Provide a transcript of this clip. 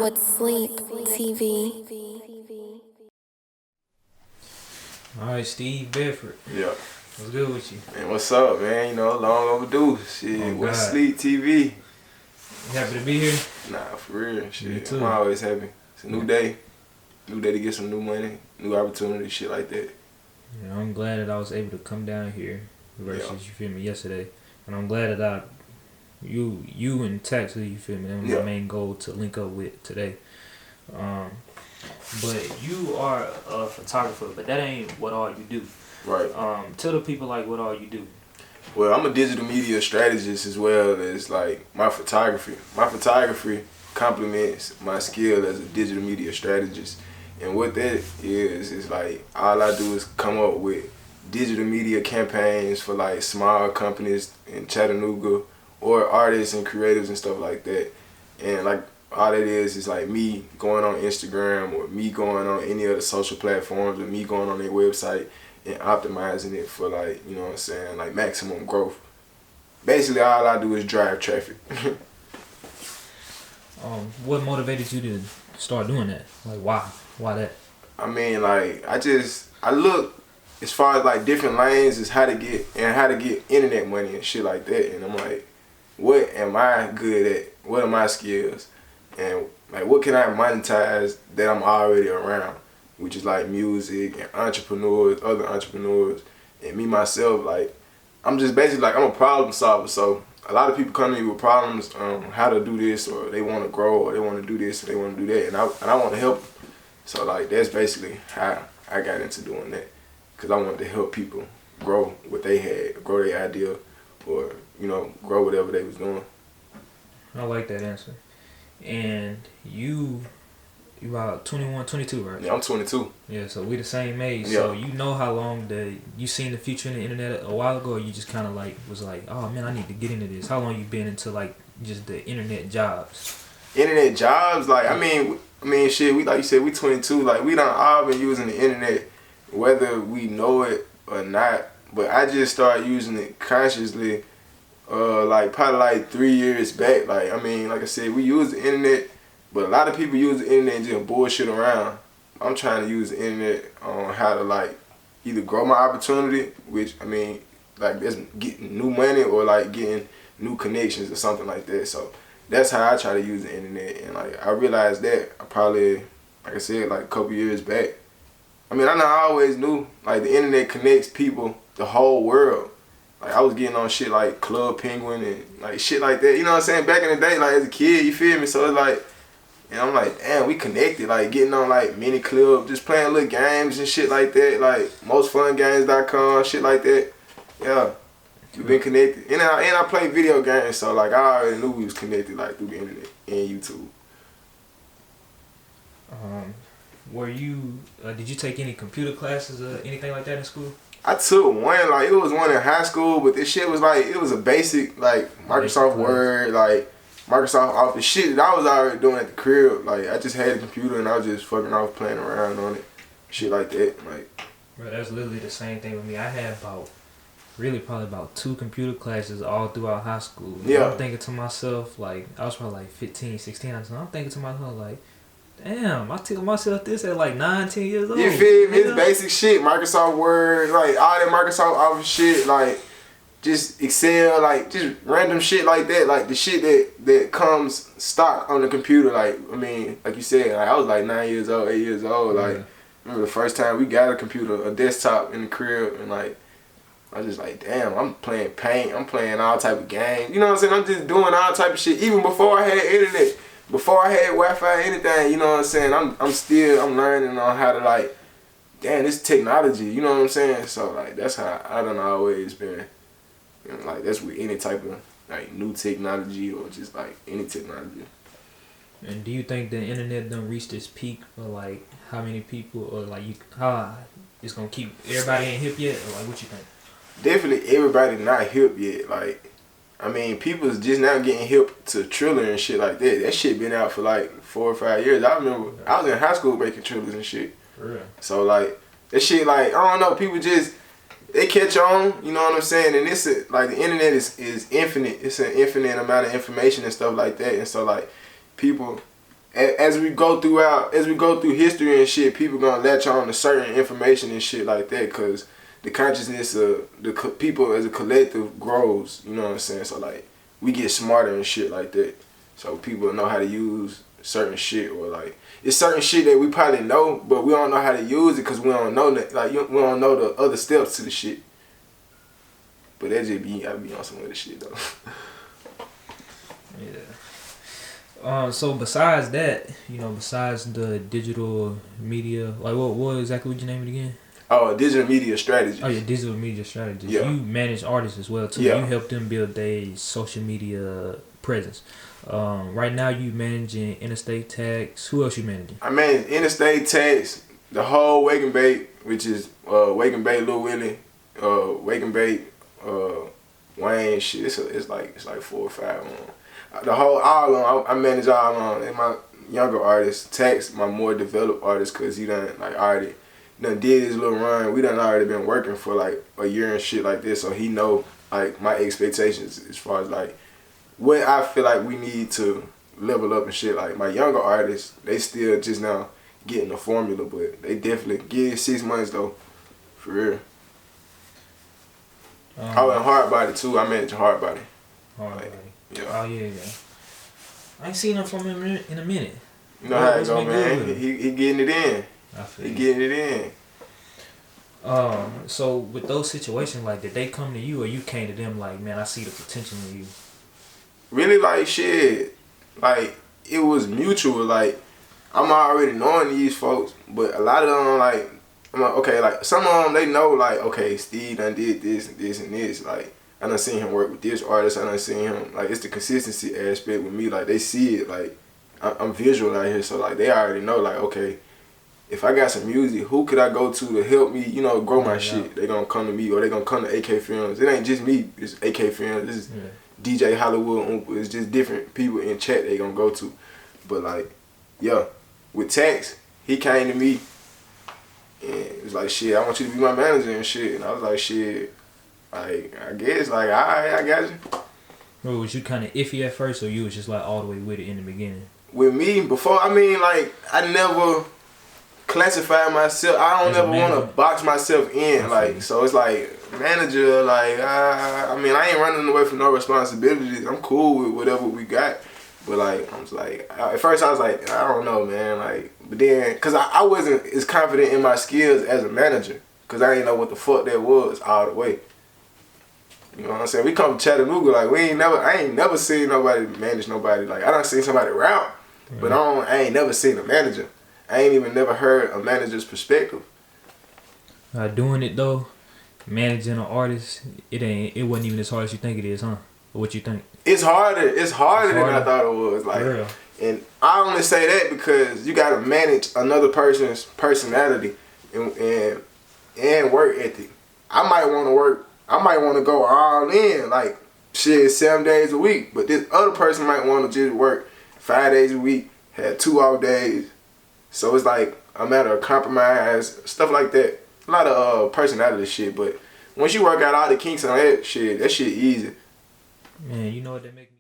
with Sleep TV. Alright, Steve Bedford. Yeah. What's good with you? Man, what's up, man? You know, long overdue. Shit, Oh, what's God. Sleep TV? You happy to be here? Nah, for real. Shit, Me too. I'm always happy. It's a new day. New day to get some new money, new opportunity, shit like that. Yeah, I'm glad that I was able to come down here versus, you feel me, yesterday. And I'm glad that you and Texas, you feel me, that was my main goal to link up with today. But you are a photographer, but that ain't what all you do. Right. Tell the people like what all you do. Well, I'm a digital media strategist as well as like my photography. My photography complements my skill as a digital media strategist. And what that is like all I do is come up with digital media campaigns for like small companies in Chattanooga or artists and creatives and stuff like that. And like all it is like me going on Instagram or me going on any other social platforms or me going on their website and optimizing it for like, you know what I'm saying, like maximum growth. Basically all I do is drive traffic. What motivated you to start doing that? Like why? Why that? I mean, like I look as far as like different lanes is how to get internet money and shit like that, and I'm like, what am I good at? What are my skills? And like what can I monetize that I'm already around? Which is like music and entrepreneurs, other entrepreneurs, and me myself, like I'm just basically like I'm a problem solver. So a lot of people come to me with problems on how to do this, or they want to grow, or they want to do this, or they want to do that, and I want to help them. So like that's basically how I got into doing that, because I wanted to help people grow what they had, grow their idea, or you know, grow whatever they was doing. I like that answer. And you about 21, 22, right? Yeah, I'm 22. Yeah, so we the same age. Yeah. So you know how long you seen the future in the internet a while ago, or you just kind of like was like, oh man, I need to get into this. How long you been into like just the internet jobs? Internet jobs, like I mean shit. We like you said, we 22. Like we done all been using the internet, whether we know it or not. But I just started using it consciously, like probably like 3 years back. Like I mean, like I said, we use the internet. But a lot of people use the internet and just bullshit around. I'm trying to use the internet on how to like either grow my opportunity, which I mean like that's getting new money or like getting new connections or something like that. So that's how I try to use the internet. And like I realized that I probably, like I said, like a couple years back. I mean I always knew like the internet connects people, the whole world. Like I was getting on shit like Club Penguin and like shit like that. You know what I'm saying? Back in the day, like as a kid, you feel me? So it's like, and I'm like, damn, we connected, like getting on like Mini Club, just playing little games and shit like that, like mostfungames.com, shit like that. Yeah, we've been connected. And I play video games, so like I already knew we was connected like through the internet and YouTube. Were you, did you take any computer classes or anything like that in school? I took one, like it was one in high school, but this shit was like, it was a basic, like Microsoft Word, like Microsoft Office shit that I was already doing at the crib. Like I just had a computer and I was just fucking off playing around on it, shit like that. Like, bro, that's literally the same thing with me. I had probably about 2 computer classes all throughout high school. Yeah. I'm thinking to myself, like I was probably like 15, 16. I'm thinking to myself like, damn, I took myself this at like 9, 10 years old. you feel me? It's basic shit, Microsoft Word, like all that Microsoft Office shit, like just Excel, like just random shit like that, like the shit that comes stock on the computer. Like I mean, like you said, like I was like 9 years old, 8 years old. Like remember the first time we got a computer, a desktop in the crib, and like I was just like, damn, I'm playing Paint, I'm playing all type of games. You know what I'm saying? I'm just doing all type of shit. Even before I had internet, before I had Wi-Fi, anything. You know what I'm saying? I'm learning on how to like, damn, this technology. You know what I'm saying? So like that's how I done always been. And like that's with any type of like new technology or just like any technology. And do you think the internet done reached its peak, or like how many people, or like how it's gonna keep everybody ain't hip yet, or like what you think? Definitely everybody not hip yet. Like I mean, people's just now getting hip to Triller and shit like that. That shit been out for like 4 or 5 years. I remember I was in high school making Trillers and shit. For real. So like that shit, like I don't know, people just they catch on, you know what I'm saying? And it's like the internet is infinite. It's an infinite amount of information and stuff like that. And so like people as we go through history and shit, people gonna latch on to certain information and shit like that, cause the consciousness of people as a collective grows. You know what I'm saying? So like we get smarter and shit like that. So people know how to use certain shit, or like it's certain shit that we probably know, but we don't know how to use it because we don't know that. Like we don't know the other steps to the shit. But that just I be on some other shit though. Yeah. So besides that, besides the digital media, like what exactly would you name it again? Oh, digital media strategist. Oh, yeah, digital media strategist. Yeah. You manage artists as well too. Yeah. You help them build their social media presence. Right now you managing Interstate Tax. Who else you managing? I manage Interstate Tax, the whole Wake and Bake, which is Wake and Bake Lil Willie, Wake and Bake Wayne. Shit, it's like 4 or 5 on. The whole all on. I manage all on. And my younger artists, Tax, my more developed artist, cause he done already did his little run. We done already been working for like a year and shit like this, so he know like my expectations as far as like what I feel like we need to level up and shit. Like my younger artists, they still just now getting the formula, but they definitely give 6 months though, for real. And Hardbody too. I manage Hardbody. Hardbody. Yeah. Oh yeah. I ain't seen him from him in a minute. You know how it go, man. He getting it in. He getting it in. So with those situations, like, did they come to you or you came to them like, man, I see the potential in you? Really, like, shit, like, it was mutual. Like, I'm already knowing these folks, but a lot of them, like, I'm like, okay, like, some of them, they know, like, okay, Steve done did this and this and this. Like, I done seen him work with this artist. I done seen him, like, it's the consistency aspect with me. Like, they see it. Like, I'm visual out here, so, like, they already know, like, okay, if I got some music, who could I go to help me, grow my shit? They gonna come to me, or they gonna come to AK Films. It ain't just me. It's AK Films. This is DJ Hollywood. It's just different people in chat they gonna go to. But like, yeah, with Tax, he came to me and it was like, shit, I want you to be my manager and shit. And I was like, shit, like, I guess, like, alright, I got you. Bro, was you kind of iffy at first, or you was just like all the way with it in the beginning? With me, before, I mean, like, I never classify myself. I don't ever want to box myself in. Like, so it's like manager. Like, I mean, I ain't running away from no responsibilities. I'm cool with whatever we got. But like, I'm just like, at first I was like, I don't know, man. Like, but then, cause I wasn't as confident in my skills as a manager, cause I didn't know what the fuck that was all the way. You know what I'm saying? We come to Chattanooga, like I ain't never seen nobody manage nobody. Like, I done seen somebody rap, but I ain't never seen a manager. I ain't even never heard a manager's perspective. Doing it though, managing an artist, it wasn't even as hard as you think it is, huh? Or what you think? It's harder than I thought it was. Like, and I only say that because you gotta manage another person's personality and work ethic. I might want to go all in, like, shit, 7 days a week, but this other person might want to just work 5 days a week, have 2 off days. So it's like a matter of compromise, stuff like that. A lot of personality shit, but once you work out all the kinks on that shit easy. Man, you know what they make me